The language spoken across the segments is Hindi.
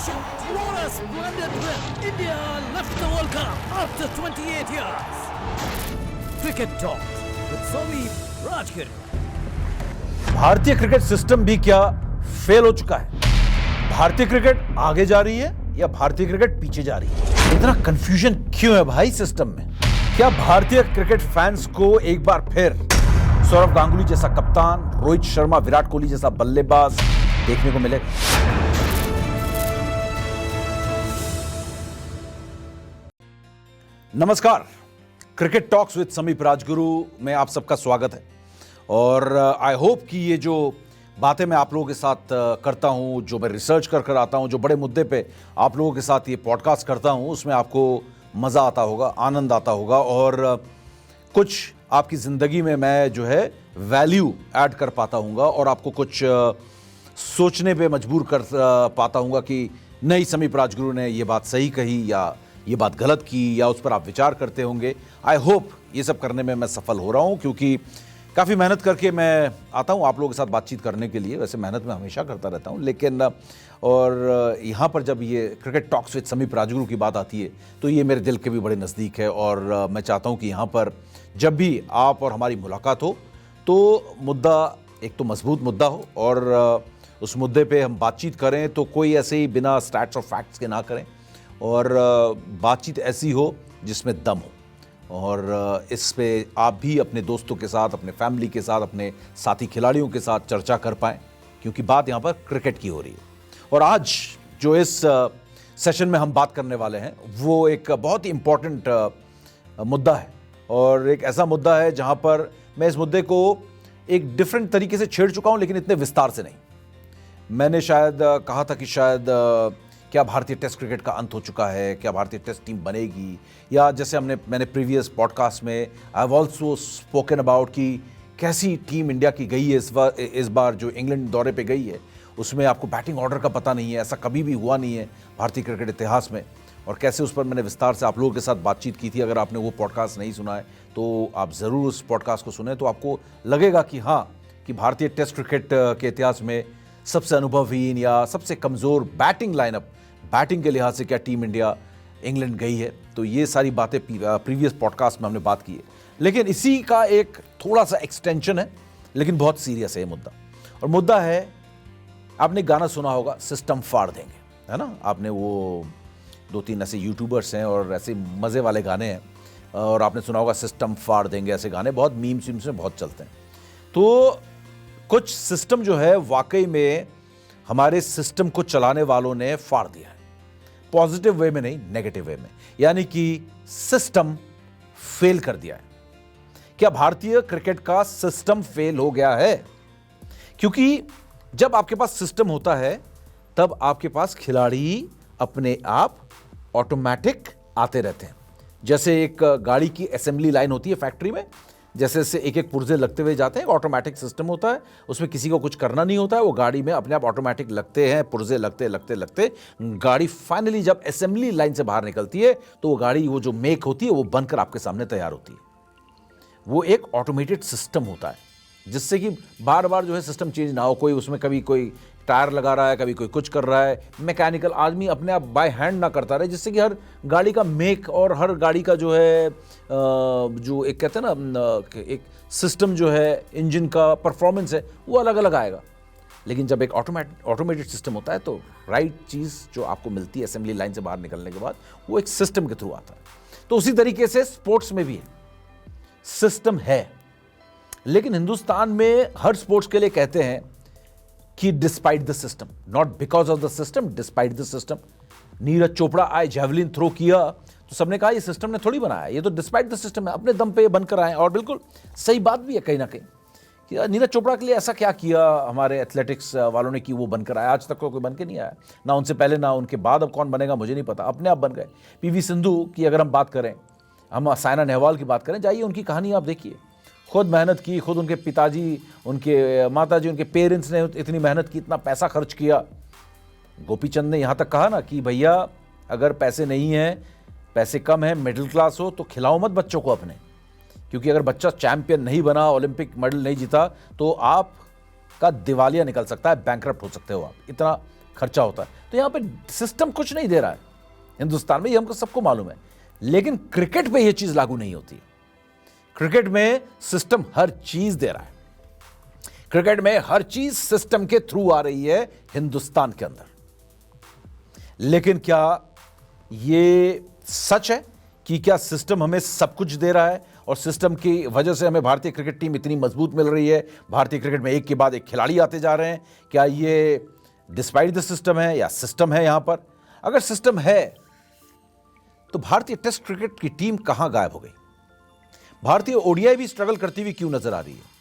What a splendid win! India left the World Cup after 28 years. Cricket Talk with Somi Rajgir. भारतीय क्रिकेट सिस्टम भी क्या फेल हो चुका है? भारतीय क्रिकेट आगे जा रही है या भारतीय क्रिकेट पीछे जा रही है? इतना कंफ्यूजन क्यों है भाई सिस्टम में? क्या भारतीय क्रिकेट फैंस को एक बार फिर सौरव गांगुली जैसा कप्तान, रोहित शर्मा, विराट कोहली जैसा बल्लेबाज देखने को मिलेगा? नमस्कार, क्रिकेट टॉक्स विद समीप राजगुरु में आप सबका स्वागत है। और आई होप कि ये जो बातें मैं आप लोगों के साथ करता हूं, जो मैं रिसर्च कर आता हूं, जो बड़े मुद्दे पे आप लोगों के साथ ये पॉडकास्ट करता हूं, उसमें आपको मज़ा आता होगा, आनंद आता होगा और कुछ आपकी ज़िंदगी में मैं जो है वैल्यू ऐड कर पाता हूँगा और आपको कुछ सोचने पे मजबूर कर पाता हूँगा कि नहीं, समीप राजगुरु ने ये बात सही कही या ये बात गलत की या उस पर आप विचार करते होंगे। आई होप ये सब करने में मैं सफल हो रहा हूँ, क्योंकि काफ़ी मेहनत करके मैं आता हूँ आप लोगों के साथ बातचीत करने के लिए। वैसे मेहनत मैं हमेशा करता रहता हूँ, लेकिन और यहाँ पर जब ये क्रिकेट टॉक्स विद समीप राजगुरु की बात आती है तो ये मेरे दिल के भी बड़े नज़दीक है। और मैं चाहता हूँ कि यहाँ पर जब भी आप और हमारी मुलाकात हो तो मुद्दा एक तो मजबूत मुद्दा हो और उस मुद्दे पे हम बातचीत करें तो कोई ऐसे ही बिना स्टैट्स और फैक्ट्स के ना करें और बातचीत ऐसी हो जिसमें दम हो। और इस पे आप भी अपने दोस्तों के साथ, अपने फैमिली के साथ, अपने साथी खिलाड़ियों के साथ चर्चा कर पाएँ, क्योंकि बात यहाँ पर क्रिकेट की हो रही है। और आज जो इस सेशन में हम बात करने वाले हैं वो एक बहुत ही इम्पॉर्टेंट मुद्दा है और एक ऐसा मुद्दा है जहाँ पर मैं इस मुद्दे को एक डिफरेंट तरीके से छेड़ चुका हूँ, लेकिन इतने विस्तार से नहीं। मैंने शायद कहा था कि शायद क्या भारतीय टेस्ट क्रिकेट का अंत हो चुका है, क्या भारतीय टेस्ट टीम बनेगी, या जैसे मैंने प्रीवियस पॉडकास्ट में I have also spoken about कि कैसी टीम इंडिया की गई है इस बार जो इंग्लैंड दौरे पे गई है, उसमें आपको बैटिंग ऑर्डर का पता नहीं है, ऐसा कभी भी हुआ नहीं है भारतीय क्रिकेट इतिहास में। और कैसे उस पर मैंने विस्तार से आप लोगों के साथ बातचीत की थी। अगर आपने वो पॉडकास्ट नहीं सुना है तो आप ज़रूर उस पॉडकास्ट को सुने, तो आपको लगेगा कि हाँ, कि भारतीय टेस्ट क्रिकेट के इतिहास में सबसे अनुभवहीन या सबसे कमज़ोर बैटिंग लाइनअप, बैटिंग के लिहाज से क्या टीम इंडिया इंग्लैंड गई है। तो ये सारी बातें प्रीवियस पॉडकास्ट में हमने बात की है, लेकिन इसी का एक थोड़ा सा एक्सटेंशन है, लेकिन बहुत सीरियस है ये मुद्दा। और मुद्दा है, आपने गाना सुना होगा सिस्टम फाड़ देंगे, है ना? आपने वो 2-3 ऐसे यूट्यूबर्स हैं और ऐसे मज़े वाले गाने हैं और आपने सुना होगा सिस्टम फाड़ देंगे, ऐसे गाने बहुत मीम्स में बहुत चलते हैं। तो कुछ सिस्टम जो है वाकई में हमारे सिस्टम को चलाने वालों ने फाड़ दिया है, पॉजिटिव वे में नहीं, नेगेटिव वे में, यानी कि सिस्टम फेल कर दिया है। क्या भारतीय क्रिकेट का सिस्टम फेल हो गया है? क्योंकि जब आपके पास सिस्टम होता है तब आपके पास खिलाड़ी अपने आप ऑटोमेटिक आते रहते हैं। जैसे एक गाड़ी की असेंबली लाइन होती है फैक्ट्री में, जैसे जैसे एक एक पुर्जे लगते हुए जाते हैं, ऑटोमेटिक सिस्टम होता है, उसमें किसी को कुछ करना नहीं होता है, वो गाड़ी में अपने आप ऑटोमेटिक लगते हैं, पुर्जे लगते लगते लगते गाड़ी फाइनली जब असेंबली लाइन से बाहर निकलती है तो वो गाड़ी, वो जो मेक होती है, वो बनकर आपके सामने तैयार होती है। वो एक ऑटोमेटेड सिस्टम होता है जिससे कि बार बार जो है सिस्टम चेंज ना हो। कोई उसमें कभी कोई टायर लगा रहा है, कभी कोई कुछ कर रहा है, मैकेनिकल आदमी अपने आप बाय हैंड ना करता रहे, जिससे कि हर गाड़ी का मेक और हर गाड़ी का जो है जो एक कहते हैं ना, एक सिस्टम जो है, इंजन का परफॉर्मेंस है, वो अलग अलग आएगा। लेकिन जब एक ऑटोमेटेड सिस्टम होता है तो राइट चीज़ जो आपको मिलती है असेंबली लाइन से बाहर निकलने के बाद, वो एक सिस्टम के थ्रू आता है। तो उसी तरीके से स्पोर्ट्स में भी है, सिस्टम है। लेकिन हिंदुस्तान में हर स्पोर्ट्स के लिए कहते हैं कि despite the system, not because of the system, despite the system. Neeraj Chopra आए, जेवलिन थ्रो किया तो सबने कहा ये सिस्टम ने थोड़ी बनाया, ये तो डिस्पाइट द सिस्टम है, अपने दम पे बनकर आए। और बिल्कुल सही बात भी है कहीं ना कहीं कि नीरज चोपड़ा के लिए ऐसा क्या किया हमारे एथलेटिक्स वालों ने कि वो बनकर आया। आज तक कोई बन के नहीं आया, ना उनसे पहले ना उनके बाद। अब कौन बनेगा मुझे नहीं पता, अपने आप बन गए। पीवी सिंधु की अगर हम बात करें, हम साइना नेहवाल की बात करें, जाइए उनकी कहानी आप देखिए। खुद मेहनत की, खुद उनके पिताजी, उनके माताजी, उनके पेरेंट्स ने इतनी मेहनत की, इतना पैसा खर्च किया। गोपीचंद ने यहाँ तक कहा ना कि भैया अगर पैसे नहीं हैं, पैसे कम है, मिडिल क्लास हो, तो खिलाओ मत बच्चों को अपने, क्योंकि अगर बच्चा चैंपियन नहीं बना, ओलंपिक मेडल नहीं जीता, तो आप का दिवालिया निकल सकता है, बैंकरप्ट हो सकते हो आप, इतना खर्चा होता है। तो यहां पे सिस्टम कुछ नहीं दे रहा है हिंदुस्तान में, ये हमको सबको मालूम है। लेकिन क्रिकेट पे ये चीज लागू नहीं होती। क्रिकेट में सिस्टम हर चीज दे रहा है, क्रिकेट में हर चीज सिस्टम के थ्रू आ रही है हिंदुस्तान के अंदर। लेकिन क्या ये सच है कि क्या सिस्टम हमें सब कुछ दे रहा है और सिस्टम की वजह से हमें भारतीय क्रिकेट टीम इतनी मजबूत मिल रही है, भारतीय क्रिकेट में एक के बाद एक खिलाड़ी आते जा रहे हैं? क्या ये डिस्पाइट द सिस्टम है या सिस्टम है यहां पर? अगर सिस्टम है तो भारतीय टेस्ट क्रिकेट की टीम कहां गायब हो गई? भारतीय ओडीआई भी स्ट्रगल करती हुई क्यों नजर आ रही है?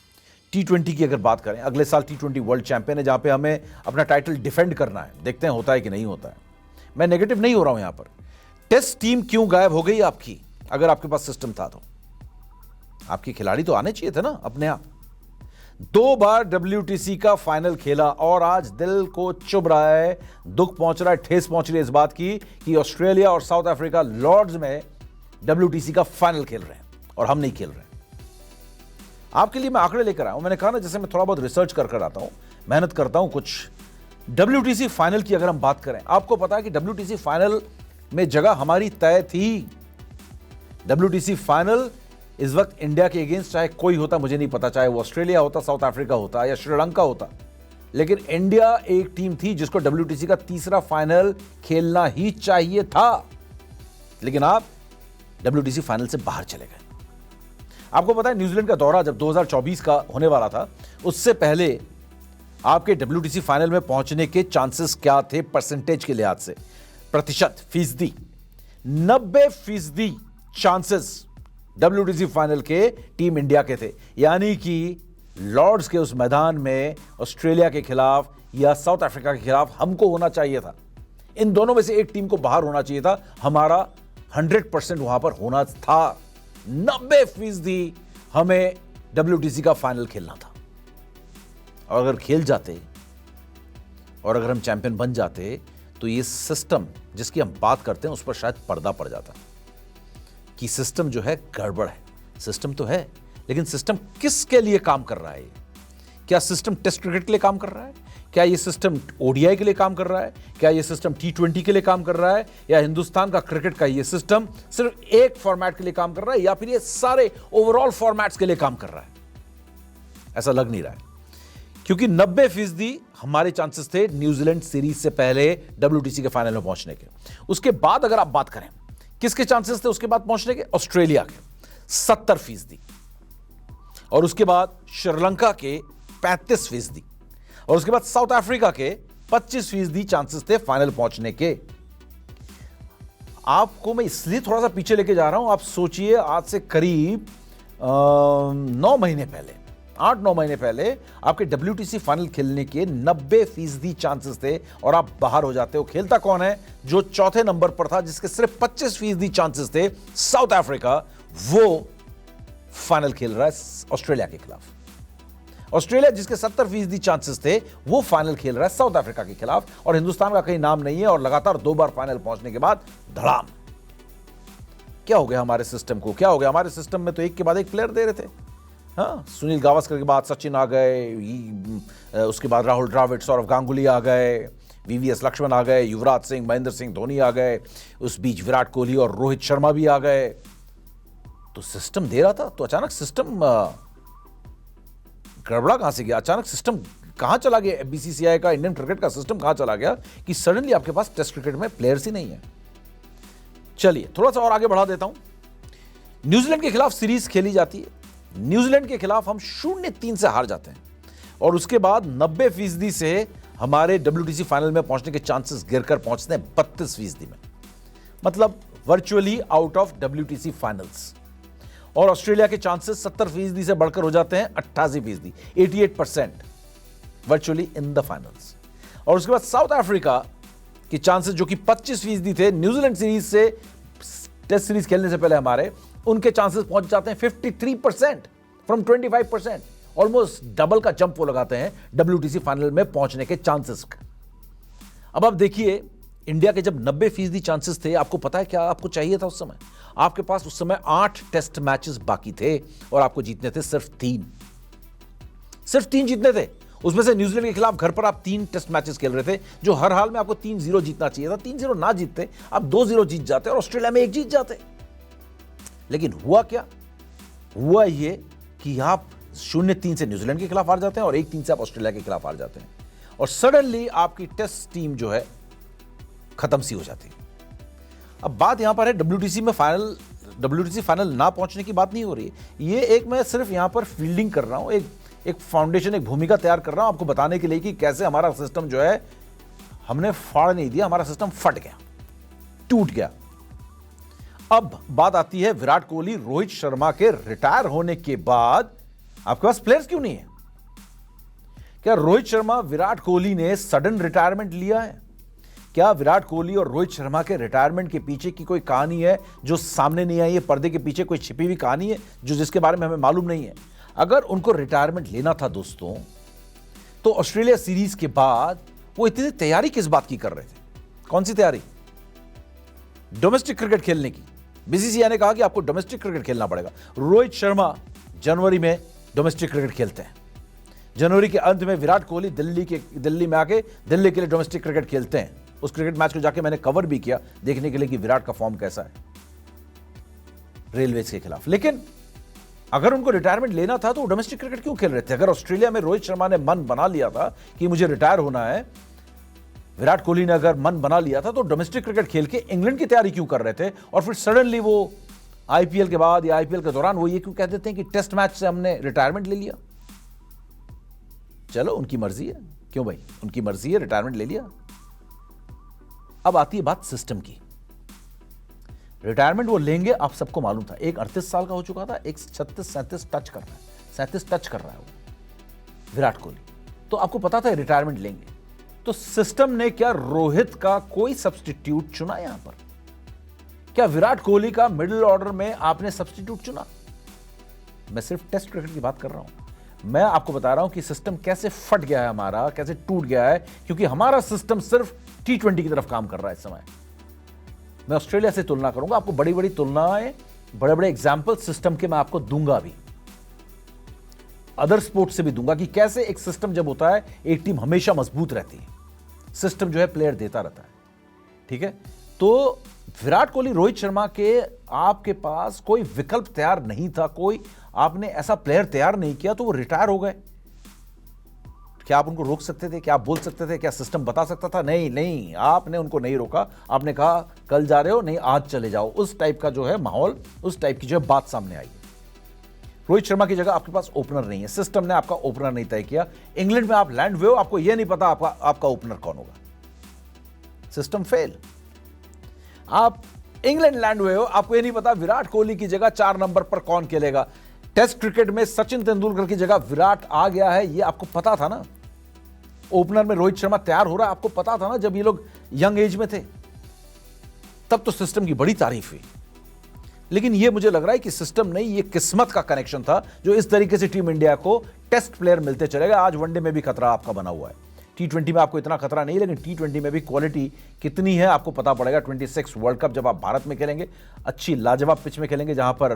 T20 की अगर बात करें, अगले साल T20 वर्ल्ड चैंपियन है, जहां पे हमें अपना टाइटल डिफेंड करना है। देखते हैं होता है कि नहीं होता है। मैं नेगेटिव नहीं हो रहा हूं यहां पर। टेस्ट टीम क्यों गायब हो गई आपकी? अगर आपके पास सिस्टम था तो आपके खिलाड़ी तो आने चाहिए थे ना अपने आप। 2 बार WTC का फाइनल खेला और आज दिल को चुभ रहा है, दुख पहुंच रहा है, ठेस पहुंच रही है इस बात की कि ऑस्ट्रेलिया और साउथ अफ्रीका लॉर्ड्स में WTC का फाइनल खेल रहे हैं और हम नहीं खेल रहे हैं। आपके लिए मैं आंकड़े लेकर आया हूं। मैंने कहा ना, जैसे मैं थोड़ा बहुत रिसर्च कर आता हूं, मेहनत करता हूं कुछ। WTC फाइनल की अगर हम बात करें, आपको पता है कि WTC फाइनल में जगह हमारी तय थी। WTC फाइनल इस वक्त इंडिया के अगेंस्ट चाहे कोई होता, मुझे नहीं पता, चाहे वो ऑस्ट्रेलिया होता, साउथ अफ्रीका होता या श्रीलंका होता, लेकिन इंडिया एक टीम थी जिसको WTC का तीसरा फाइनल खेलना ही चाहिए था। लेकिन आप WTC फाइनल से बाहर चले गए। आपको पता है न्यूजीलैंड का दौरा जब 2024 का होने वाला था, उससे पहले आपके WTC फाइनल में पहुंचने के चांसेस क्या थे परसेंटेज के लिहाज से? प्रतिशत, फीसदी, 90% चांसेस WTC फाइनल के टीम इंडिया के थे। यानी कि लॉर्ड्स के उस मैदान में ऑस्ट्रेलिया के खिलाफ या साउथ अफ्रीका के खिलाफ हमको होना चाहिए था। इन दोनों में से एक टीम को बाहर होना चाहिए था। हमारा 100% वहां पर होना था। 90% हमें WTC का फाइनल खेलना था। और अगर खेल जाते और अगर हम चैंपियन बन जाते तो ये सिस्टम जिसकी हम बात करते हैं उस पर शायद पर्दा पड़ जाता कि सिस्टम जो है गड़बड़ है। सिस्टम तो है, लेकिन सिस्टम किसके लिए काम कर रहा है? क्या सिस्टम टेस्ट क्रिकेट के लिए काम कर रहा है? क्या ये सिस्टम ओडीआई के लिए काम कर रहा है? क्या ये सिस्टम T20 के लिए काम कर रहा है? या हिंदुस्तान का क्रिकेट का ये सिस्टम सिर्फ एक फॉर्मेट के लिए काम कर रहा है, या फिर ये सारे ओवरऑल फॉर्मेट्स के लिए काम कर रहा है? ऐसा लग नहीं रहा है, क्योंकि 90% हमारे चांसेस थे न्यूजीलैंड सीरीज से पहले WTC के फाइनल में पहुंचने के। उसके बाद अगर आप बात करें किसके चांसेस थे उसके बाद पहुंचने के? ऑस्ट्रेलिया के 70%, और उसके बाद श्रीलंका के 35%, और उसके बाद साउथ अफ्रीका के 25% चांसेस थे फाइनल पहुंचने के। आपको मैं इसलिए थोड़ा सा पीछे लेके जा रहा हूं। आप सोचिए, आज से करीब 9 महीने पहले, 8-9 महीने पहले आपके WTC फाइनल खेलने के 90% चांसेस थे और आप बाहर हो जाते हो। खेलता कौन है? जो चौथे नंबर पर था, जिसके सिर्फ 25% चांसेस थे, साउथ अफ्रीका, वो फाइनल खेल रहा है ऑस्ट्रेलिया के खिलाफ। ऑस्ट्रेलिया जिसके 70% चांसेस थे, वो फाइनल खेल रहा है साउथ अफ्रीका के खिलाफ, और हिंदुस्तान का कहीं नाम नहीं है। और लगातार 2 बार फाइनल पहुंचने के बाद धड़ाम। क्या हो गया हमारे सिस्टम को? क्या हो गया हमारे सिस्टम में? तो एक के बाद एक प्लेयर दे रहे थे। हाँ, सुनील गावस्कर के बाद सचिन आ गए, उसके बाद राहुल द्रविड़, सौरव गांगुली आ गए, VVS लक्ष्मण आ गए, युवराज सिंह, महेंद्र सिंह धोनी आ गए, उस बीच विराट कोहली और रोहित शर्मा भी आ गए। तो सिस्टम दे रहा था, तो अचानक सिस्टम गड़बड़ा कहां से गया? अचानक सिस्टम कहां चला गया? BCCI का, इंडियन क्रिकेट का सिस्टम कहां चला गया कि सडनली आपके पास टेस्ट क्रिकेट में प्लेयर्स ही नहीं है? चलिए थोड़ा सा और आगे बढ़ा देता हूं। न्यूजीलैंड के खिलाफ सीरीज खेली जाती है। न्यूजीलैंड के खिलाफ हम 0-3 से हार जाते हैं, और उसके बाद 90% से हमारे WTC फाइनल में पहुंचने के चांसेस गिरकर पहुंचते हैं 32% में, मतलब virtually out of WTC finals. और ऑस्ट्रेलिया के चांसेस 70% से बढ़कर हो जाते हैं 88%, 88% वर्चुअली इन द फाइनल्स। और उसके बाद साउथ अफ्रीका के चांसेस जो कि 25% थे न्यूजीलैंड सीरीज से, टेस्ट सीरीज खेलने से पहले हमारे, उनके चांसेस पहुंच जाते हैं 53% फ्रॉम 25%। ऑलमोस्ट डबल का जंप वो लगाते हैं WTC फाइनल में पहुंचने के चांसेस का। अब आप देखिए, इंडिया के जब 90% चांसेस थे, आपको पता है क्या आपको चाहिए था उस समय? आपके पास उस समय 8 टेस्ट मैचेस बाकी थे और आपको जीतने थे सिर्फ 3 जीतने थे। उसमें से न्यूजीलैंड के खिलाफ घर पर आप 3 टेस्ट मैचेस खेल रहे थे, जो हर हाल में आपको 3-0 जीतना चाहिए था। 3-0 ना जीतते, आप 2-0 जीत जाते और ऑस्ट्रेलिया में 1 जीत जाते। लेकिन हुआ क्या? हुआ ये कि आप 0-3 से न्यूजीलैंड के खिलाफ हार जाते हैं और 1-3 से आप ऑस्ट्रेलिया के खिलाफ हार जाते हैं, और सडनली आपकी टेस्ट टीम जो है खत्म सी हो जाती है। अब बात यहां पर है WTC फाइनल ना पहुंचने की बात नहीं हो रही है। ये एक मैं सिर्फ यहां पर फील्डिंग कर रहा हूं, एक फाउंडेशन, एक भूमिका तैयार कर रहा हूं आपको बताने के लिए कि कैसे हमारा सिस्टम जो है हमने फाड़ नहीं दिया, हमारा सिस्टम फट गया, टूट गया। अब बात आती है विराट कोहली, रोहित शर्मा के रिटायर होने के बाद आपके पास प्लेयर्स क्यों नहीं है? क्या रोहित शर्मा, विराट कोहली ने सडन रिटायरमेंट लिया है? क्या विराट कोहली और रोहित शर्मा के रिटायरमेंट के पीछे की कोई कहानी है जो सामने नहीं आई है? पर्दे के पीछे कोई छिपी हुई कहानी है जो जिसके बारे में हमें मालूम नहीं है? अगर उनको रिटायरमेंट लेना था दोस्तों, तो ऑस्ट्रेलिया सीरीज के बाद वो इतनी तैयारी किस बात की कर रहे थे? कौन सी तैयारी? डोमेस्टिक क्रिकेट खेलने की। बीसीसीआई ने कहा कि आपको डोमेस्टिक क्रिकेट खेलना पड़ेगा। रोहित शर्मा जनवरी में डोमेस्टिक क्रिकेट खेलते हैं, जनवरी के अंत में विराट कोहली दिल्ली में आके दिल्ली के लिए डोमेस्टिक क्रिकेट खेलते हैं। उस क्रिकेट मैच को जाके मैंने कवर भी किया देखने के लिए कि विराट का फॉर्म कैसा है रेलवेज के खिलाफ। लेकिन अगर उनको रिटायरमेंट लेना था तो वो डोमेस्टिक क्रिकेट क्यों खेल रहे थे? अगर ऑस्ट्रेलिया में रोहित शर्मा ने मन बना लिया था कि मुझे रिटायर होना है, विराट कोहली ने अगर मन बना लिया था, तो डोमेस्टिक क्रिकेट खेल के इंग्लैंड की तैयारी क्यों कर रहे थे? और फिर सडनली वो आईपीएल के बाद या आईपीएल के दौरान वो ये क्यों कह देते हैं कि टेस्ट मैच से हमने रिटायरमेंट ले लिया? चलो, उनकी मर्जी है। क्यों भाई, उनकी मर्जी है, रिटायरमेंट ले लिया। अब आती है बात सिस्टम की। रिटायरमेंट वो लेंगे, आप सबको मालूम था। एक 38 साल का हो चुका था, एक 36-37 टच कर रहा है, 37 टच कर रहा है वो विराट कोहली। तो आपको पता था रिटायरमेंट लेंगे। तो सिस्टम ने क्या रोहित का कोई सब्स्टिट्यूट चुना? यहां पर क्या विराट कोहली का मिडिल ऑर्डर में आपने सब्स्टिट्यूट चुना? मैं सिर्फ टेस्ट क्रिकेट की बात कर रहा हूं। मैं आपको बता रहा हूं कि सिस्टम कैसे फट गया है हमारा, कैसे टूट गया है, क्योंकि हमारा सिस्टम सिर्फ T20 की तरफ काम कर रहा है इस समय। मैं ऑस्ट्रेलिया से तुलना करूंगा, आपको बड़ी बड़ी तुलनाएं, बड़े बड़े एग्जाम्पल सिस्टम के मैं आपको दूंगा भी, अदर स्पोर्ट से भी दूंगा कि कैसे एक सिस्टम जब होता है, एक टीम हमेशा मजबूत रहती है। सिस्टम जो है प्लेयर देता रहता है, ठीक है? तो विराट कोहली, रोहित शर्मा के आपके पास कोई विकल्प तैयार नहीं था, कोई आपने ऐसा प्लेयर तैयार नहीं किया, तो वो रिटायर हो गए। क्या आप उनको रोक सकते थे? क्या आप बोल सकते थे? क्या सिस्टम बता सकता था? नहीं, आपने उनको नहीं रोका। आपने कहा कल जा रहे हो, नहीं आज चले जाओ। उस टाइप का जो है माहौल, उस टाइप की जो है बात सामने आई। रोहित शर्मा की जगह आपके पास ओपनर नहीं है, सिस्टम ने आपका ओपनर नहीं तय किया। इंग्लैंड में आप लैंड हुए हो, आपको यह नहीं पता आपका ओपनर कौन होगा। System fail. आप इंग्लैंड लैंड हुए हो, आपको यह नहीं पता विराट कोहली की जगह 4 नंबर पर कौन खेलेगा। टेस्ट क्रिकेट में सचिन तेंदुलकर की जगह विराट आ गया है, यह आपको पता था ना। ओपनर में रोहित शर्मा तैयार हो रहा है, आपको पता था ना जब ये लोग यंग एज में थे। तब तो सिस्टम की बड़ी तारीफ हुई। लेकिन यह मुझे लग रहा है कि सिस्टम नहीं, ये किस्मत का कनेक्शन था जो इस तरीके से टीम इंडिया को टेस्ट प्लेयर मिलते चलेगा। आज वनडे में भी खतरा आपका बना हुआ है, T20 में आपको इतना खतरा नहीं, लेकिन T20 में भी क्वालिटी कितनी है आपको पता पड़ेगा। 26 वर्ल्ड कप जब आप भारत में खेलेंगे, अच्छी लाजवाब पिच में खेलेंगे जहां पर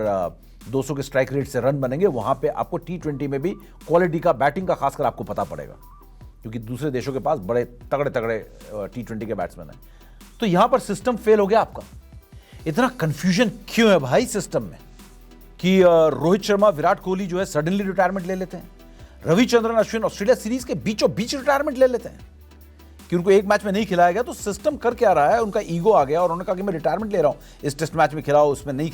200 के स्ट्राइक रेट से रन बनेंगे, वहां पे आपको T20 में भी क्वालिटी का, बैटिंग का खासकर आपको पता पड़ेगा, क्योंकि दूसरे देशों के पास बड़े तगड़े तगड़े T20 के बैट्समैन हैं। तो यहां पर सिस्टम फेल हो गया आपका। इतना कंफ्यूजन क्यों है भाई सिस्टम में कि रोहित शर्मा, विराट कोहली जो है सडनली रिटायरमेंट ले लेते हैं, रविचंद्रन अश्विन ऑस्ट्रेलिया सीरीज के बीचों बीच रिटायरमेंट ले लेते हैं कि उनको एक मैच में नहीं खिलाया गया। तो सिस्टम कर क्या रहा है? उनका ईगो आ गया और उन्होंने कहा कि मैं रिटायरमेंट ले रहा हूं, इस टेस्ट मैच में खिलाओ, उसमें नहीं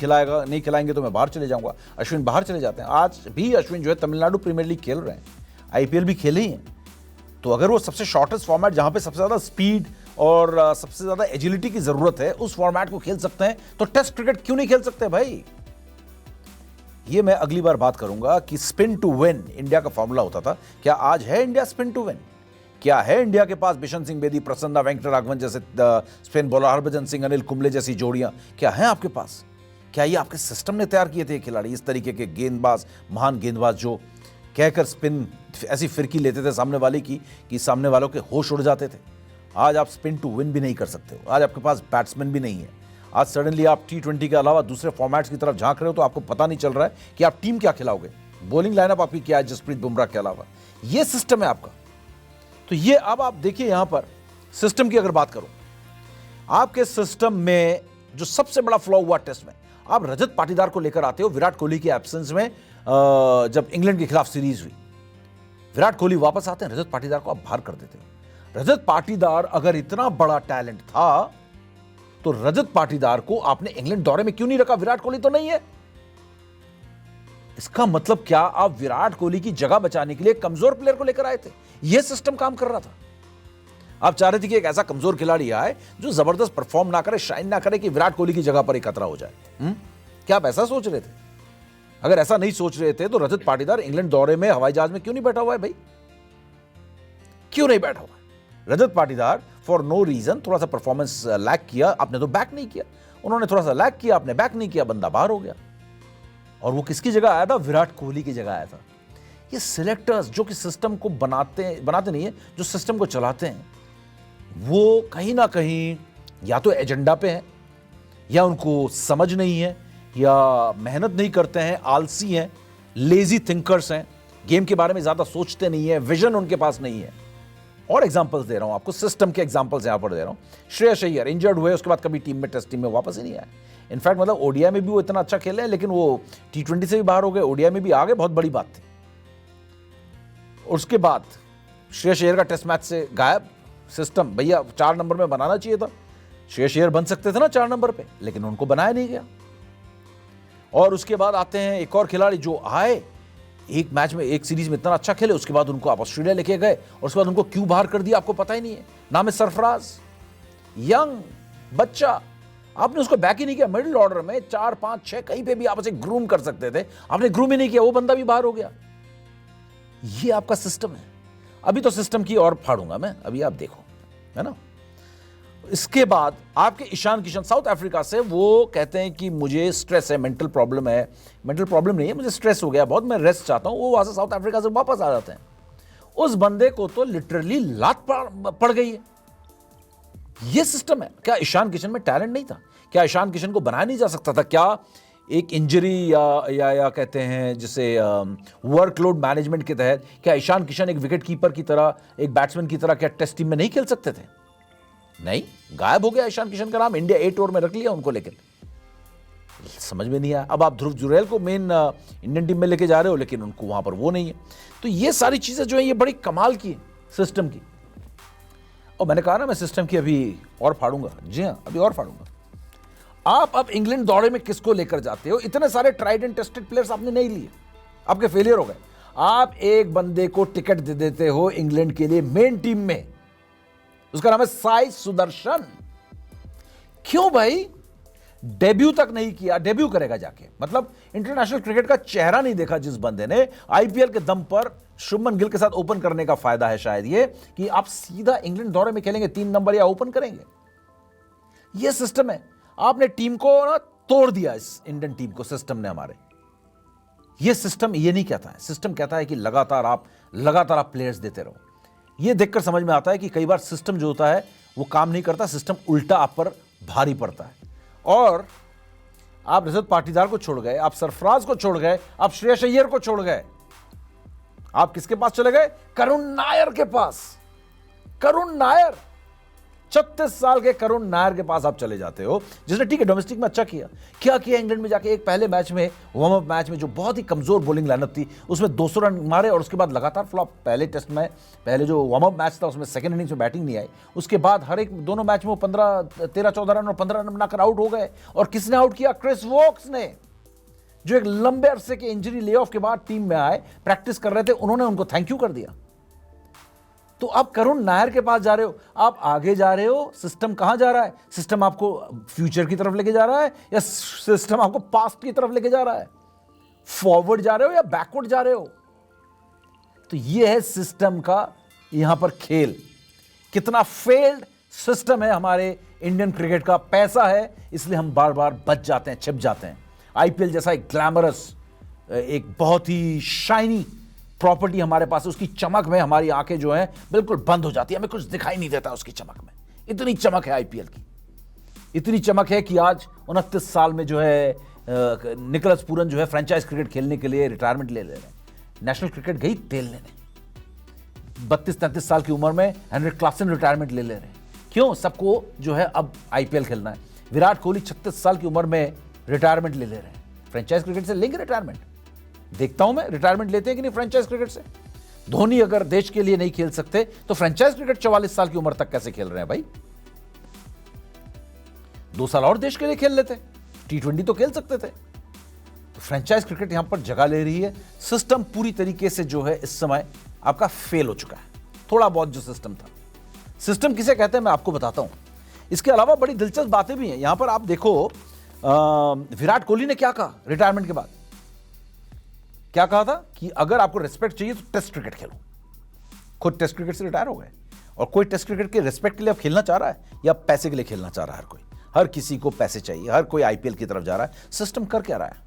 खिलाएंगे तो मैं बाहर चले जाऊंगा। अश्विन बाहर चले जाते हैं। आज भी अश्विन जो है तमिलनाडु प्रीमियर लीग खेल रहे हैं, आईपीएल भी खेले ही हैं। तो अगर वो सबसे शॉर्टेस्ट फॉर्मेट, जहां पे सबसे ज्यादा स्पीड और सबसे ज्यादा एजिलिटी की जरूरत है, उस फॉर्मेट को खेल सकते हैं, तो टेस्ट क्रिकेट क्यों नहीं खेल सकते भाई? ये मैं अगली बार बात करूंगा कि स्पिन टू विन इंडिया का फॉर्मूला होता था। क्या आज है इंडिया स्पिन टू विन? क्या है इंडिया के पास बिशन सिंह बेदी, प्रसन्ना वेंकटराघवन जैसे स्पिन बॉलर, हरभजन सिंह, अनिल कुंबले जैसी जोड़ियां क्या हैं आपके पास? क्या ये आपके सिस्टम ने तैयार किए थे खिलाड़ी, इस तरीके के गेंदबाज, महान गेंदबाज जो कहकर स्पिन ऐसी फिरकी लेते थे सामने वाले की कि सामने वालों के होश उड़ जाते थे? आज आप स्पिन टू विन भी नहीं कर सकते हो। आज आपके पास बैट्समैन भी नहीं है। आज सडनली आप T20 के अलावा दूसरे फॉर्मेट्स की तरफ झांक रहे हो, तो आपको पता नहीं चल रहा है कि आप टीम क्या खिलाओगे। बॉलिंग लाइनअप आपकी क्या है जसप्रीत बुमराह के अलावा? ये सिस्टम है आपका। तो ये अब आप देखिए यहां पर सिस्टम की अगर बात करूं, आपके सिस्टम में जो सबसे बड़ा फ्लॉ हुआ टेस्ट में, आप रजत पाटीदार को लेकर आते हो विराट कोहली के एब्सेंस में। जब इंग्लैंड के खिलाफ सीरीज हुई, विराट कोहली वापस आते हैं, रजत पाटीदार को आप बाहर कर देते हो। रजत पाटीदार अगर इतना बड़ा टैलेंट था तो रजत पाटीदार को आपने इंग्लैंड दौरे में क्यों नहीं रखा? विराट कोहली तो नहीं है। इसका मतलब क्या, आप विराट कोहली की जगह बचाने के लिए कमजोर प्लेयर को लेकर आए थे? यह सिस्टम काम कर रहा था। आप चाह रहे थे कि एक ऐसा कमजोर खिलाड़ी आए जो जबरदस्त परफॉर्म ना करे, शाइन ना करे, कि विराट कोहली की जगह पर एक खतरा हो जाए। क्या आप ऐसा सोच रहे थे? अगर ऐसा नहीं सोच रहे थे तो रजत पाटीदार इंग्लैंड दौरे में हवाई जहाज में क्यों नहीं बैठा हुआ है भाई? क्यों नहीं बैठा हुआ है? Rajat Patidar for no reason थोड़ा सा परफॉर्मेंस लैक किया, आपने तो बैक नहीं किया। उन्होंने थोड़ा सा लैक किया, आपने बैक नहीं किया, बंदा बाहर हो गया। और वो किसकी जगह आया था? विराट कोहली की जगह आया था। ये सिलेक्टर्स जो कि सिस्टम को बनाते नहीं है, जो सिस्टम को चलाते हैं, वो कहीं ना कहीं या तो एजेंडा पे है, या उनको समझ नहीं है, या मेहनत नहीं करते हैं, आलसी हैं, लेजी थिंकर्स हैं, गेम के बारे में ज्यादा सोचते नहीं है, विजन उनके पास नहीं है। और एग्जांपल्स दे रहा हूं आपको, सिस्टम के एग्जांपल्स यहां पर दे रहा हूं। श्रेयस अय्यर इंजर्ड हुए, उसके बाद कभी टीम में, टेस्ट टीम में वापस ही नहीं आया। इनफैक्ट मतलब ओडीआई में भी वो इतना अच्छा खेले, लेकिन वो T20 से भी बाहर हो गए, ओडीआई में भी आ गए, बहुत बड़ी बात थी। उसके बाद श्रेयस अय्यर का टेस्ट मैच से गायब। सिस्टम भैया 4 नंबर में बनाना चाहिए था, श्रेयस अय्यर बन सकते थे ना 4 नंबर पे, लेकिन उनको बनाया नहीं गया। और उसके बाद आते हैं एक और खिलाड़ी जो आए, एक मैच में, एक सीरीज में इतना अच्छा खेले, उसके बाद उनको आप ऑस्ट्रेलिया लेके गए, और उसके बाद उनको क्यों बाहर कर दिया आपको पता ही नहीं है। नाम है सरफराज, यंग बच्चा, आपने उसको बैक ही नहीं किया। मिडिल ऑर्डर में 4, 5, 6 कहीं पे भी आप उसे ग्रूम कर सकते थे, आपने ग्रूम ही नहीं किया, वो बंदा भी बाहर हो गया। ये आपका सिस्टम है। अभी तो सिस्टम की और फाड़ूंगा मैं, अभी आप देखो, है ना। इसके बाद आपके ईशान किशन साउथ अफ्रीका से, वो कहते हैं कि मुझे स्ट्रेस है, मेंटल प्रॉब्लम है। मेंटल प्रॉब्लम नहीं है, मुझे स्ट्रेस हो गया बहुत, मैं रेस्ट चाहता हूं। वो वहां से साउथ अफ्रीका से वापस आ जाते हैं। उस बंदे को तो लिटरली लात पड़ गई है। ये सिस्टम है। क्या ईशान किशन में टैलेंट नहीं था? क्या ईशान किशन को बनाया नहीं जा सकता था? क्या एक इंजरी या कहते हैं जिसे वर्कलोड मैनेजमेंट के तहत, क्या ईशान किशन एक विकेट कीपर की तरह, एक बैट्समैन की तरह क्या टेस्ट टीम में नहीं खेल सकते थे? नहीं, गायब हो गया ईशान किशन का नाम। इंडिया 8 ओवर में रख लिया उनको, लेकिन समझ में नहीं आया। अब आप ध्रुव जुरैल को मेन इंडियन टीम में लेके जा रहे हो, लेकिन उनको वहां पर वो नहीं है। तो ये सारी चीजें जो है, ये बड़ी कमाल की सिस्टम की। और मैंने कहा ना, मैं सिस्टम की अभी और फाड़ूंगा। जी हाँ, अभी और फाड़ूंगा। आप अब इंग्लैंड दौरे में किसको लेकर जाते हो? इतने सारे ट्राइड एंड टेस्टेड प्लेयर्स आपने नहीं लिए, आपके फेलियर हो गए। आप एक बंदे को टिकट दे देते हो इंग्लैंड के लिए मेन टीम में, उसका नाम है साई सुदर्शन। क्यों भाई? डेब्यू तक नहीं किया, डेब्यू करेगा जाके, मतलब इंटरनेशनल क्रिकेट का चेहरा नहीं देखा जिस बंदे ने। आईपीएल के दम पर शुभमन गिल के साथ ओपन करने का फायदा है शायद ये, कि आप सीधा इंग्लैंड दौरे में खेलेंगे, 3 नंबर या ओपन करेंगे। ये सिस्टम है। आपने टीम को ना तोड़ दिया, इस इंडियन टीम को सिस्टम ने हमारे। ये सिस्टम ये नहीं कहता है, सिस्टम कहता है कि लगातार आप प्लेयर्स देते रहो। ये देखकर समझ में आता है कि कई बार सिस्टम जो होता है वो काम नहीं करता, सिस्टम उल्टा आप पर भारी पड़ता है। और आप रजत पाटीदार को छोड़ गए, आप सरफराज को छोड़ गए, आप श्रेयस अय्यर को छोड़ गए, आप किसके पास चले गए? करुण नायर के पास। करुण नायर, 36 साल के करुण नायर के पास आप चले जाते हो, जिसने ठीक है डोमेस्टिक में अच्छा किया। क्या किया इंग्लैंड में जाके? एक पहले मैच में, वार्म अप मैच में, जो बहुत ही कमजोर बॉलिंग लाइनअप थी, उसमें 200 रन मारे, और उसके बाद लगातार फ्लॉप। पहले टेस्ट में, पहले जो वार्म अप मैच था, उसमें सेकंड इनिंग्स में बैटिंग नहीं आई। उसके बाद हर एक दोनों मैच में वो 13-14 रन और 15 रन बनाकर आउट हो गए। और किसने आउट किया? क्रिस वोक्स ने, जो एक लंबे अरसे के इंजरी ले ऑफ के बाद टीम में आए, प्रैक्टिस कर रहे थे, उन्होंने उनको थैंक यू कर दिया। तो आप करुण नायर के पास जा रहे हो, आप आगे जा रहे हो। सिस्टम कहां जा रहा है? सिस्टम आपको फ्यूचर की तरफ लेके जा रहा है, या सिस्टम आपको पास्ट की तरफ लेके जा रहा है? फॉरवर्ड जा रहे हो या बैकवर्ड जा रहे हो? तो यह है सिस्टम का यहां पर खेल। कितना फेल्ड सिस्टम है हमारे इंडियन क्रिकेट का। पैसा है, इसलिए हम बार बार बच जाते हैं, छिप जाते हैं। आईपीएल जैसा एक ग्लैमरस, एक बहुत ही शाइनी प्रॉपर्टी हमारे पास है, उसकी चमक में हमारी आंखें जो हैं बिल्कुल बंद हो जाती है, हमें कुछ दिखाई नहीं देता उसकी चमक में। इतनी चमक है आईपीएल की, इतनी चमक है कि आज 29 साल में जो है निकोलस पूरन जो है फ्रेंचाइज क्रिकेट खेलने के लिए रिटायरमेंट ले रहे हैं। नेशनल क्रिकेट गई तेल लेने। 32-33 साल की उम्र में हेनरिक क्लासन रिटायरमेंट ले रहे हैं। क्यों? सबको जो है अब आईपीएल खेलना है। विराट कोहली 36 साल की उम्र में रिटायरमेंट ले रहे हैं। फ्रेंचाइज क्रिकेट से लेंगे रिटायरमेंट? देखता हूं मैं रिटायरमेंट लेते हैं कि नहीं फ्रेंचाइज क्रिकेट से। धोनी अगर देश के लिए नहीं खेल सकते तो फ्रेंचाइज क्रिकेट 44 साल की उम्र तक कैसे खेल रहे हैं भाई? 2 साल और देश के लिए खेल लेते, T20 तो खेल सकते थे। तो फ्रेंचाइज क्रिकेट यहां पर जगह ले रही है। सिस्टम पूरी तरीके से जो है इस समय आपका फेल हो चुका है। थोड़ा बहुत जो सिस्टम था, सिस्टम किसे कहते हैं मैं आपको बताता हूं। इसके अलावा बड़ी दिलचस्प बातें भी हैं। यहां पर आप देखो विराट कोहली ने क्या कहा रिटायरमेंट के बाद। क्या कहा था कि अगर आपको रेस्पेक्ट चाहिए तो टेस्ट क्रिकेट खेलो। खुद टेस्ट क्रिकेट से रिटायर हो गए। और कोई टेस्ट क्रिकेट के रेस्पेक्ट के लिए अब खेलना चाह रहा है या पैसे के लिए खेलना चाह रहा है? हर किसी को पैसे चाहिए, हर कोई आईपीएल की तरफ जा रहा है। सिस्टम कर क्या रहा है?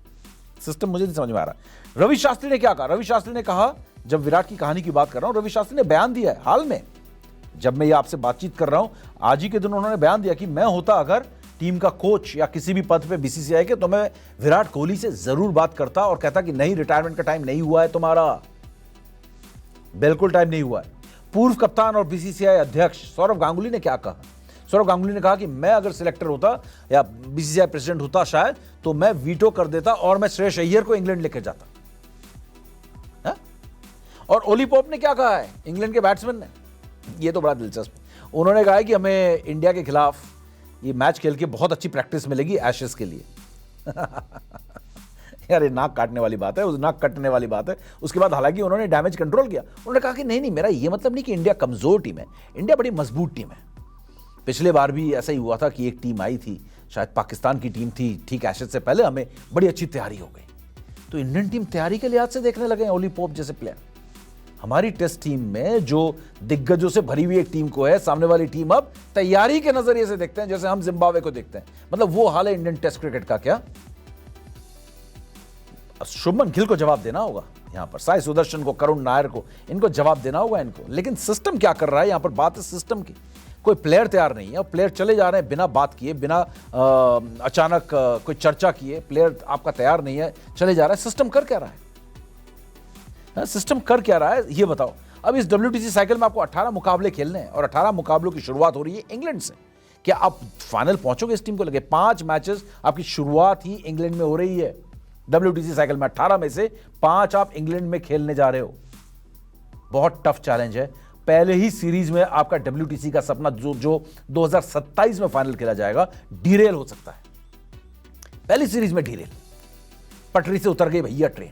सिस्टम मुझे नहीं समझ में आ रहा। रवि शास्त्री ने क्या कहा? रवि शास्त्री ने कहा, जब विराट की कहानी की बात कर रहा हूं, रवि शास्त्री ने बयान दिया है हाल में, जब मैं ये आपसे बातचीत कर रहा हूं, आज ही के दिन उन्होंने बयान दिया कि मैं होता अगर टीम का कोच या किसी भी पद पे बीसीसीआई के, तो मैं विराट कोहली से जरूर बात करता और कहता कि नहीं, रिटायरमेंट का टाइम नहीं हुआ है तुम्हारा, बिल्कुल टाइम नहीं हुआ है। पूर्व कप्तान और बीसीसीआई अध्यक्ष सौरव गांगुली ने क्या कहा? सौरव गांगुली ने कहा कि मैं अगर सिलेक्टर होता या बीसीसीआई प्रेसिडेंट होता शायद, तो मैं वीटो कर देता और मैं श्रेयस अय्यर को इंग्लैंड लेकर जाता। हा? और ओली पोप ने क्या कहा है, इंग्लैंड के बैट्समैन ने? ये तो बड़ा दिलचस्प। उन्होंने कहा है कि हमें इंडिया के खिलाफ ये मैच खेल के बहुत अच्छी प्रैक्टिस मिलेगी एशेस के लिए। यार ये नाक काटने वाली बात है, उस नाक कटने वाली बात है। उसके बाद हालांकि उन्होंने डैमेज कंट्रोल किया। उन्होंने कहा कि नहीं नहीं, मेरा ये मतलब नहीं कि इंडिया कमजोर टीम है, इंडिया बड़ी मजबूत टीम है। पिछले बार भी ऐसा ही हुआ था कि एक टीम आई थी, शायद पाकिस्तान की टीम थी, ठीक एशेस से पहले हमें बड़ी अच्छी तैयारी हो गई। तो इंडियन टीम तैयारी के लिहाज से देखने लगे हैं ओली पोप जैसे प्लेयर। हमारी टेस्ट टीम में जो दिग्गजों से भरी हुई एक टीम को है, सामने वाली टीम अब तैयारी के नजरिए से देखते हैं, जैसे हम जिम्बाब्वे को देखते हैं। मतलब वो हाल है इंडियन टेस्ट क्रिकेट का। क्या शुभमन गिल को जवाब देना होगा यहां पर, साई सुदर्शन को, करुण नायर को, इनको जवाब देना होगा इनको। लेकिन सिस्टम क्या कर रहा है यहां पर? बात है सिस्टम की। कोई प्लेयर तैयार नहीं है और प्लेयर चले जा रहे हैं बिना बात किए, बिना अचानक कोई चर्चा किए। प्लेयर आपका तैयार नहीं है, चले जा रहा है। सिस्टम कर क्या रहा है? सिस्टम कर क्या रहा है ये बताओ। अब इस WTC साइकिल में आपको 18 मुकाबले खेलने हैं और 18 मुकाबलों की शुरुआत हो रही है इंग्लैंड से। क्या आप फाइनल पहुंचोगे इस टीम को लेके? 5 मैचेस आपकी शुरुआत ही इंग्लैंड में हो रही है। WTC साइकिल में 18 में से 5 आप इंग्लैंड में खेलने जा रहे हो। बहुत टफ चैलेंज है। पहले ही सीरीज में आपका WTC का सपना जो 2027 में फाइनल खेला जाएगा, डीरेल हो सकता है। पहली सीरीज में डीरेल, पटरी से उतर गई भैया ट्रेन।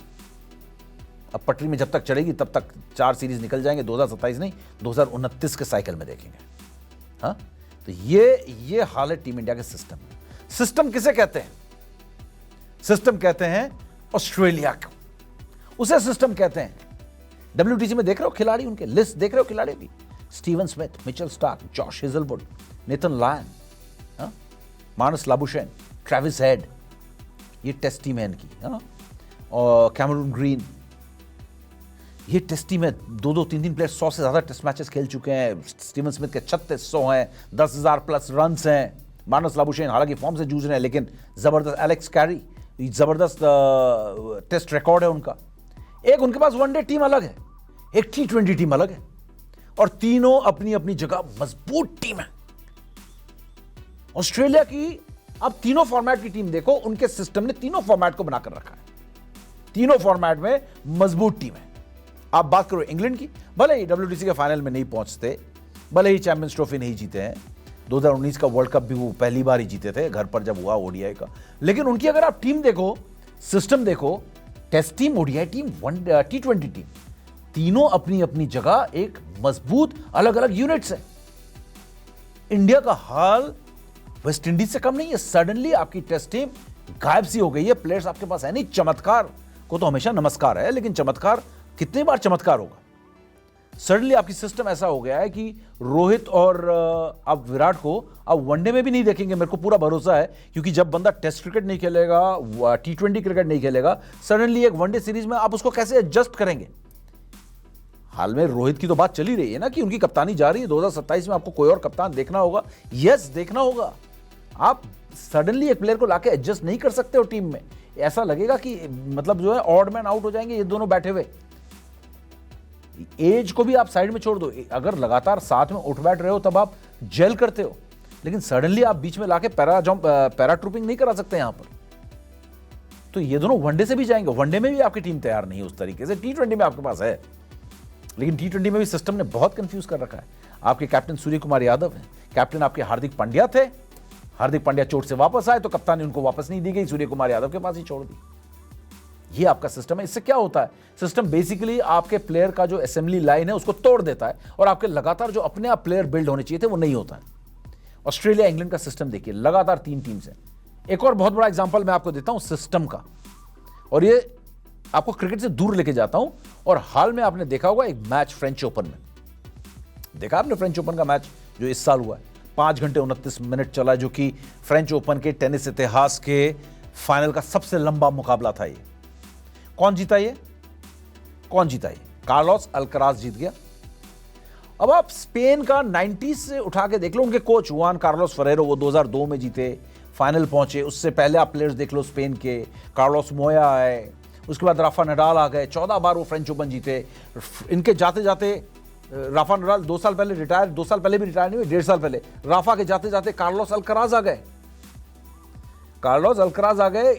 अब पटरी में जब तक चढ़ेगी तब तक 4 सीरीज निकल जाएंगे। 2027 नहीं, 2029 के साइकिल में देखेंगे। हाँ, तो ये हाल है टीम इंडिया के सिस्टम में। सिस्टम किसे कहते हैं? सिस्टम कहते हैं ऑस्ट्रेलिया को, उसे सिस्टम कहते हैं। WTC में देख रहे हो खिलाड़ी, उनके लिस्ट देख रहे हो खिलाड़ी भी, Steven Smith, Mitchell Starc, Josh Hazlewood, Nathan Lyon, Marnus Labuschagne, Travis head, ये टेस्ट टीम है इनकी। और कैमरून ग्रीन, ये टेस्ट टीम है। 2-2, 3-3 प्लेयर 100 से ज्यादा टेस्ट मैचेस खेल चुके हैं। स्टीवन स्मिथ के 3600 हैं, 10,000 प्लस रन हैं। मानस लाबुशेन हालांकि फॉर्म से जूझ रहे हैं, लेकिन जबरदस्त। एलेक्स कैरी, जबरदस्त टेस्ट रिकॉर्ड है उनका। एक उनके पास वनडे टीम अलग है, एक T20 टीम अलग है, और तीनों अपनी अपनी जगह मजबूत टीम है। ऑस्ट्रेलिया की अब तीनों फॉर्मेट की टीम देखो, उनके सिस्टम ने तीनों फॉर्मेट को बनाकर रखा है। तीनों फॉर्मेट में मजबूत टीम है। आप बात करो इंग्लैंड की, भले ही WTC के फाइनल में नहीं पहुंचते, भले ही चैंपियंस ट्रॉफी नहीं जीते हैं, 2019 का वर्ल्ड कप भी वो पहली बार ही जीते थे घर पर जब हुआ ODI का, लेकिन उनकी अगर आप टीम देखो, सिस्टम देखो, test team, ODI team, T20 team, तीनों अपनी अपनी जगह एक मजबूत अलग अलग यूनिट्स है। इंडिया का हाल वेस्ट इंडीज से कम नहीं है। सडनली आपकी टेस्ट टीम गायब सी हो गई है, प्लेयर्स आपके पास है नहीं। चमत्कार को तो हमेशा नमस्कार है, लेकिन चमत्कार कितनी बार चमत्कार होगा? सडनली आपकी सिस्टम ऐसा हो गया है कि रोहित और अब विराट को अब वनडे में भी नहीं देखेंगे, मेरे को पूरा भरोसा है, क्योंकि जब बंदा टेस्ट क्रिकेट नहीं खेलेगा, T20 क्रिकेट नहीं खेलेगा, सडनली एक वनडे सीरीज में आप उसको कैसे एडजस्ट करेंगे? हाल में रोहित की तो बात चली रही है ना कि उनकी कप्तानी जा रही है, 2027 में आपको कोई और कप्तान देखना होगा। यस, देखना होगा। आप सडनली एक प्लेयर को लाके एडजस्ट नहीं कर सकते हो टीम में। ऐसा लगेगा कि मतलब जो है ऑड मैन आउट हो जाएंगे ये दोनों बैठे हुए। एज को भी आप साइड में छोड़ दो, अगर लगातार साथ में उठ बैठ रहे हो तब आप जेल करते हो, लेकिन सडनली आप बीच में लाके पैरा ट्रूपिंग नहीं करा सकते यहां पर। तो ये दोनों वनडे से भी जाएंगे, वनडे में भी आपकी टीम तैयार नहीं है उस तरीके से, T20 में आपके पास है, लेकिन T20 में भी सिस्टम ने बहुत कंफ्यूज कर रखा है। आपके कैप्टन सूर्य कुमार यादव हैं, कैप्टन आपके हार्दिक पांड्या थे, हार्दिक पांड्या चोट से वापस आए तो कप्तानी उनको वापस नहीं दी गई, सूर्य कुमार यादव के पास ही छोड़ दी। ये आपका सिस्टम है। इससे क्या होता है, सिस्टम बेसिकली आपके प्लेयर का जो असेंबली लाइन है उसको तोड़ देता है और आपके लगातार जो अपने आप प्लेयर बिल्ड होने चाहिए थे वो नहीं होता है। ऑस्ट्रेलिया इंग्लैंड का सिस्टम देखिए, लगातार 3 टीम से। एक और बहुत बड़ा एग्जांपल मैं आपको देता हूं सिस्टम का, और ये आपको क्रिकेट से दूर लेके जाता हूं। और हाल में आपने देखा होगा एक मैच फ्रेंच ओपन में, देखा आपने फ्रेंच ओपन का मैच जो इस साल हुआ है, 5 घंटे 29 मिनट चला, जो कि फ्रेंच ओपन के टेनिस इतिहास के फाइनल का सबसे लंबा मुकाबला था। ये कौन जीता, कार्लोस अल्कराज जीत गया। अब आप स्पेन का 90s से उठा के देख लो, उनके कोच जुआन कार्लोस फरेरो, वो 2002 में जीते, फाइनल पहुंचे। उससे पहले आप प्लेयर्स देख लो स्पेन के, कार्लोस मोया आए, उसके बाद राफा नडाल आ गए, 14 बार वो फ्रेंच ओपन जीते। इनके जाते जाते राफा नडाल 2 साल पहले रिटायर, 2 साल पहले भी रिटायर नहीं हुए, 1.5 साल पहले राफा के जाते जाते कार्लोस अल्कराज आ गए।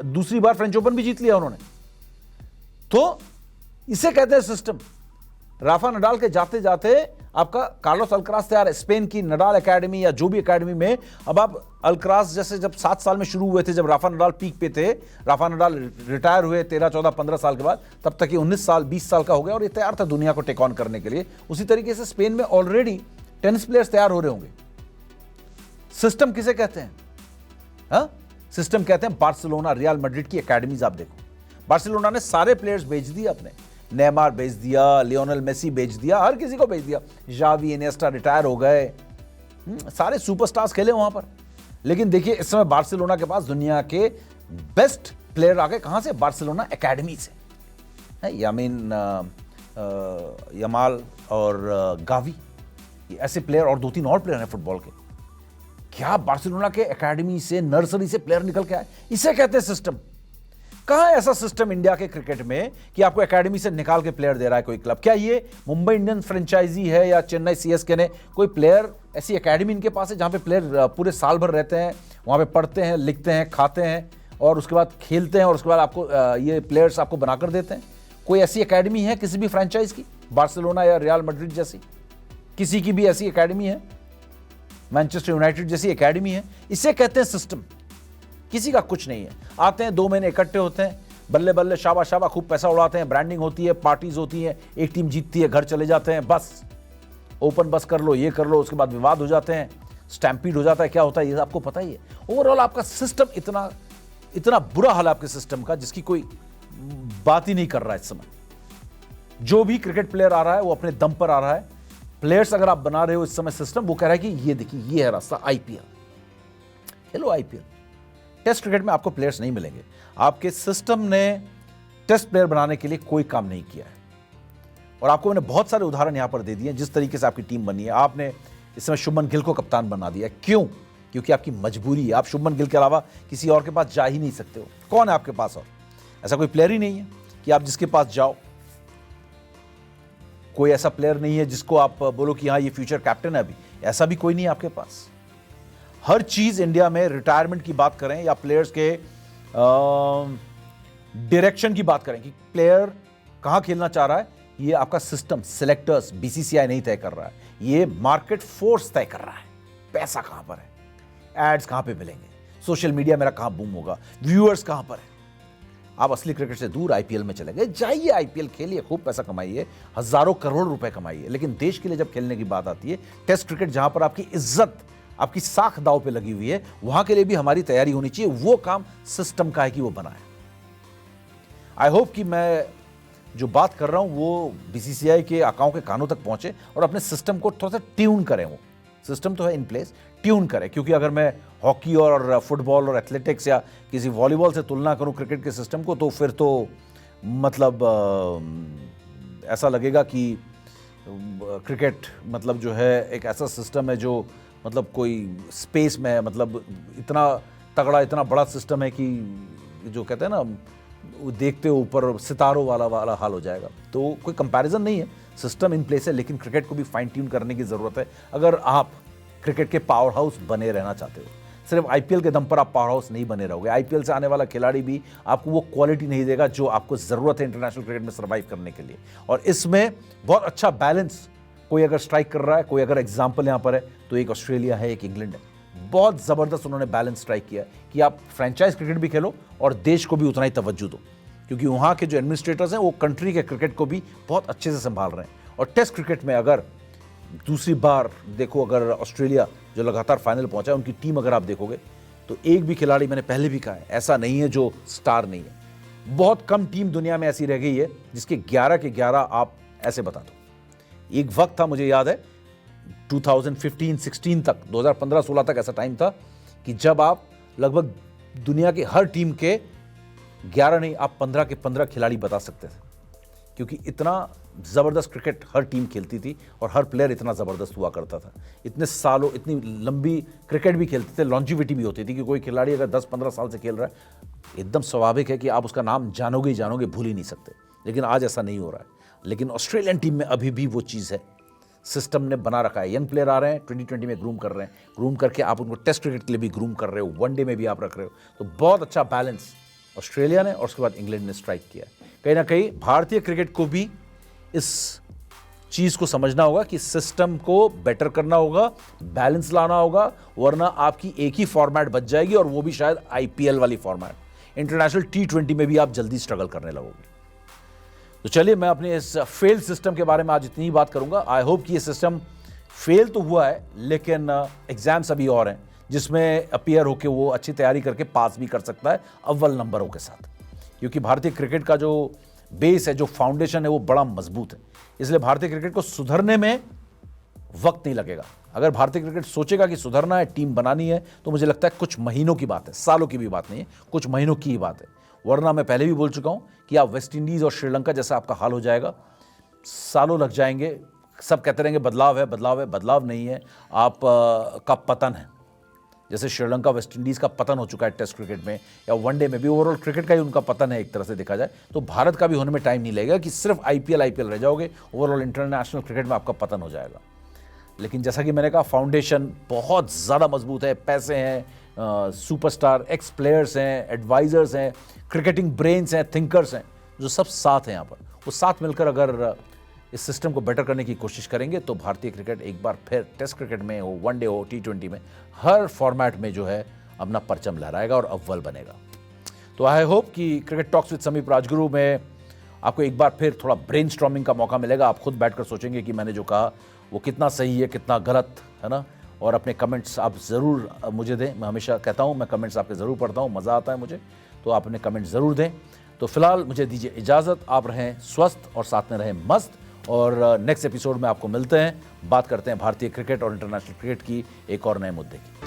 दूसरी बार फ्रेंच ओपन भी जीत लिया उन्होंने। तो इसे कहते हैं सिस्टम। राफा नडाल के जाते जाते आपका कार्लोस अल्कराज तैयार है। स्पेन की नडाल एकेडमी या जो भी एकेडमी में, अब आप अल्कराज जैसे जब 7 साल में शुरू हुए थे, जब राफा नडाल पीक पे थे, राफा नडाल रिटायर हुए 13, 14, 15 साल के बाद, तब तक ये 19 साल 20 साल का हो गया और ये तैयार था दुनिया को टेक ऑन करने के लिए। उसी तरीके से स्पेन में ऑलरेडी टेनिस प्लेयर्स तैयार हो रहे होंगे। सिस्टम किसे कहते हैं? सिस्टम कहते हैं बार्सिलोना, रियल मैड्रिड की एकेडमीज। आप देखो, बार्सिलोना ने सारे प्लेयर्स बेच दिए अपने, नेमार बेच दिया, लियोनेल मेसी बेच दिया, हर किसी को बेच दिया। जावी, इनिएस्टा रिटायर हो गए, सारे सुपरस्टार्स खेले वहां पर। लेकिन देखिए इस समय बार्सिलोना के पास दुनिया के बेस्ट प्लेयर आ गए। कहां से? बार्सिलोना एकेडमी से। यमाल और गावी, ये ऐसे प्लेयर, और 2-3 और प्लेयर हैं फुटबॉल के। क्या बार्सिलोना के एकेडमी से, नर्सरी से प्लेयर निकल के आए? इसे कहते हैं सिस्टम। कहां ऐसा सिस्टम इंडिया के क्रिकेट में कि आपको एकेडमी से निकाल के प्लेयर दे रहा है कोई क्लब? क्या ये मुंबई इंडियंस फ्रेंचाइजी है या चेन्नई सीएसके ने कोई प्लेयर, ऐसी एकेडमी इनके पास है जहां पे प्लेयर पूरे साल भर रहते हैं, वहां पे पढ़ते हैं, लिखते हैं, खाते हैं और उसके बाद खेलते हैं और उसके बाद आपको ये प्लेयर्स आपको बनाकर देते हैं? कोई ऐसी एकेडमी है किसी भी फ्रेंचाइज की? बार्सिलोना या रियल मैड्रिड जैसी किसी की भी ऐसी एकेडमी है? मैनचेस्टर यूनाइटेड जैसी एकेडमी है? इसे कहते हैं सिस्टम। किसी का कुछ नहीं है। आते हैं, 2 महीने इकट्ठे होते हैं, बल्ले बल्ले शाबा शाबा, खूब पैसा उड़ाते हैं, ब्रांडिंग होती है, पार्टीज होती हैं, एक टीम जीतती है, घर चले जाते हैं, बस ओपन बस कर लो, ये कर लो, उसके बाद विवाद हो जाते हैं, स्टैम्पीड हो जाता है। क्या होता है ये आपको पता ही है। ओवरऑल आपका सिस्टम इतना बुरा हाल है आपके सिस्टम का, जिसकी कोई बात ही नहीं कर रहा है इस समय। जो भी क्रिकेट प्लेयर आ रहा है वो अपने दम पर आ रहा है। प्लेयर्स अगर आप बना रहे हो इस समय सिस्टम, वो कह रहा है कि ये देखिए ये है रास्ता, आईपीएल खेलो। आईपीएल टेस्ट क्रिकेट में आपको प्लेयर्स नहीं मिलेंगे। आपके सिस्टम ने टेस्ट प्लेयर बनाने के लिए कोई काम नहीं किया है। और आपको मैंने बहुत सारे उदाहरण यहां पर दे दिए, जिस तरीके से आपकी टीम बनी है। आपने इस समय शुभमन गिल को कप्तान बना दिया। क्यों? क्योंकि आपकी मजबूरी है। आप शुभमन गिल के अलावा किसी और के पास जा ही नहीं सकते हो। कौन है आपके पास? और ऐसा कोई प्लेयर ही नहीं है कि आप जिसके पास जाओ। कोई ऐसा प्लेयर नहीं है जिसको आप बोलो कि हाँ ये फ्यूचर कैप्टन है अभी। ऐसा भी कोई नहीं है आपके पास। हर चीज इंडिया में, रिटायरमेंट की बात करें या प्लेयर्स के डायरेक्शन की बात करें कि प्लेयर कहां खेलना चाह रहा है, ये आपका सिस्टम, सिलेक्टर्स, बीसीसीआई नहीं तय कर रहा है। ये मार्केट फोर्स तय कर रहा है। पैसा कहां पर है, एड्स कहां पे मिलेंगे, सोशल मीडिया मेरा कहां बूम होगा, व्यूअर्स कहां पर है। आप असली क्रिकेट से दूर आईपीएल में चले गए। जाइए आईपीएल खेलिए, खूब पैसा कमाइए, हजारों करोड़ रुपए कमाइए, लेकिन देश के लिए जब खेलने की बात आती है, टेस्ट क्रिकेट जहां पर आपकी इज्जत, आपकी साख दांव पे लगी हुई है, वहां के लिए भी हमारी तैयारी होनी चाहिए। वो काम सिस्टम का है कि वो बनाए। आई होप कि मैं जो बात कर रहा हूं वो बीसीसीआई के आकाओं के कानों तक पहुंचे और अपने सिस्टम को थोड़ा सा ट्यून करें। वो सिस्टम तो है इन प्लेस, ट्यून करें। क्योंकि अगर मैं हॉकी और फुटबॉल और एथलेटिक्स या किसी वॉलीबॉल से तुलना करूं क्रिकेट के सिस्टम को, तो फिर तो मतलब ऐसा लगेगा कि क्रिकेट मतलब जो है एक ऐसा सिस्टम है जो मतलब कोई स्पेस में है। मतलब इतना तगड़ा, इतना बड़ा सिस्टम है कि जो कहते हैं ना, वो देखते हो ऊपर सितारों वाला हाल हो जाएगा। तो कोई कंपैरिजन नहीं है, सिस्टम इन प्लेस है, लेकिन क्रिकेट को भी फाइन ट्यून करने की ज़रूरत है अगर आप क्रिकेट के पावर हाउस बने रहना चाहते हो। सिर्फ आईपीएल के दम पर आप पावर हाउस नहीं बने रहोगे। आईपीएल से आने वाला खिलाड़ी भी आपको वो क्वालिटी नहीं देगा जो आपको ज़रूरत है इंटरनेशनल क्रिकेट में सर्वाइव करने के लिए। और इसमें बहुत अच्छा बैलेंस कोई अगर स्ट्राइक कर रहा है, कोई अगर एग्जाम्पल यहाँ पर है तो एक ऑस्ट्रेलिया है, एक इंग्लैंड है। बहुत ज़बरदस्त उन्होंने बैलेंस स्ट्राइक किया कि आप फ्रेंचाइज क्रिकेट भी खेलो और देश को भी उतना ही तवज्जो दो, क्योंकि वहाँ के जो एडमिनिस्ट्रेटर्स हैं वो कंट्री के क्रिकेट को भी बहुत अच्छे से संभाल रहे हैं। और टेस्ट क्रिकेट में अगर दूसरी बार देखो, अगर ऑस्ट्रेलिया जो लगातार फाइनल पहुंचा है, उनकी टीम अगर आप देखोगे तो एक भी खिलाड़ी, मैंने पहले भी कहा है, ऐसा नहीं है जो स्टार नहीं है। बहुत कम टीम दुनिया में ऐसी रह गई है जिसके 11 के 11 आप ऐसे बता दो। एक वक्त था, मुझे याद है 2015-16 तक, 2015-16 तक ऐसा टाइम था कि जब आप लगभग दुनिया के हर टीम के 11 नहीं, आप 15 के 15 खिलाड़ी बता सकते थे, क्योंकि इतना ज़बरदस्त क्रिकेट हर टीम खेलती थी और हर प्लेयर इतना ज़बरदस्त हुआ करता था। इतने सालों इतनी लंबी क्रिकेट भी खेलते थे, लॉन्जिविटी भी होती थी कि कोई खिलाड़ी अगर 10-15 साल से खेल रहा है, एकदम स्वाभाविक है कि आप उसका नाम जानोगे ही जानोगे, भूल ही नहीं सकते। लेकिन आज ऐसा नहीं हो रहा है। लेकिन ऑस्ट्रेलियन टीम में अभी भी वो चीज़ है, सिस्टम ने बना रखा है। यंग प्लेयर आ रहे हैं, 2020 में ग्रूम कर रहे हैं, ग्रूम करके आप उनको टेस्ट क्रिकेट के लिए भी ग्रूम कर रहे हो, वनडे में भी आप रख रहे हो। तो बहुत अच्छा बैलेंस ऑस्ट्रेलिया ने और उसके बाद इंग्लैंड ने स्ट्राइक किया। कहीं ना कहीं भारतीय क्रिकेट को भी इस चीज़ को समझना होगा कि सिस्टम को बेटर करना होगा, बैलेंस लाना होगा, वरना आपकी एक ही फॉर्मेट बच जाएगी और वो भी शायद आईपीएल वाली फॉर्मेट। इंटरनेशनल T20 में भी आप जल्दी स्ट्रगल करने लगोगे। तो चलिए, मैं अपने इस फेल सिस्टम के बारे में आज इतनी ही बात करूंगा। आई होप कि ये सिस्टम फेल तो हुआ है, लेकिन एग्जाम्स अभी और हैं जिसमें अपीयर होकर वो अच्छी तैयारी करके पास भी कर सकता है अव्वल नंबरों के साथ, क्योंकि भारतीय क्रिकेट का जो बेस है, जो फाउंडेशन है, वो बड़ा मजबूत है। इसलिए भारतीय क्रिकेट को सुधरने में वक्त नहीं लगेगा। अगर भारतीय क्रिकेट सोचेगा कि सुधरना है, टीम बनानी है, तो मुझे लगता है कुछ महीनों की बात है, सालों की भी बात नहीं है, कुछ महीनों की ही बात है। वरना मैं पहले भी बोल चुका हूं कि आप वेस्ट इंडीज़ और श्रीलंका जैसा आपका हाल हो जाएगा, सालों लग जाएंगे। सब कहते रहेंगे बदलाव है, बदलाव है, बदलाव नहीं है, आप का पतन है। जैसे श्रीलंका वेस्ट इंडीज़ का पतन हो चुका है टेस्ट क्रिकेट में या वनडे में भी, ओवरऑल क्रिकेट का ही उनका पतन है एक तरह से देखा जाए। तो भारत का भी होने में टाइम नहीं लगेगा कि सिर्फ आईपीएल रह जाओगे, ओवरऑल इंटरनेशनल क्रिकेट में आपका पतन हो जाएगा। लेकिन जैसा कि मैंने कहा, फाउंडेशन बहुत ज़्यादा मजबूत है, पैसे हैं, सुपरस्टार एक्स प्लेयर्स हैं, एडवाइजर्स हैं, क्रिकेटिंग ब्रेन्स हैं, थिंकर्स हैं, जो सब साथ हैं यहाँ पर। वो साथ मिलकर अगर इस सिस्टम को बेटर करने की कोशिश करेंगे तो भारतीय क्रिकेट एक बार फिर टेस्ट क्रिकेट में हो, वनडे हो, T20 में, हर फॉर्मेट में जो है अपना परचम लहराएगा और अव्वल बनेगा। तो आई होप कि क्रिकेट टॉक्स विद समीप राजगुरु में आपको एक बार फिर थोड़ा ब्रेनस्टॉर्मिंग का मौका मिलेगा। आप खुद बैठकर सोचेंगे कि मैंने जो कहा वो कितना सही है, कितना गलत है ना। और अपने कमेंट्स आप ज़रूर मुझे दें। मैं हमेशा कहता हूँ, मैं कमेंट्स आपके ज़रूर पढ़ता हूँ, मज़ा आता है मुझे, तो आप अपने कमेंट्स ज़रूर दें। तो फिलहाल मुझे दीजिए इजाज़त, आप रहें स्वस्थ और साथ में रहें मस्त। और नेक्स्ट एपिसोड में आपको मिलते हैं, बात करते हैं भारतीय क्रिकेट और इंटरनेशनल क्रिकेट की एक और नए मुद्दे की।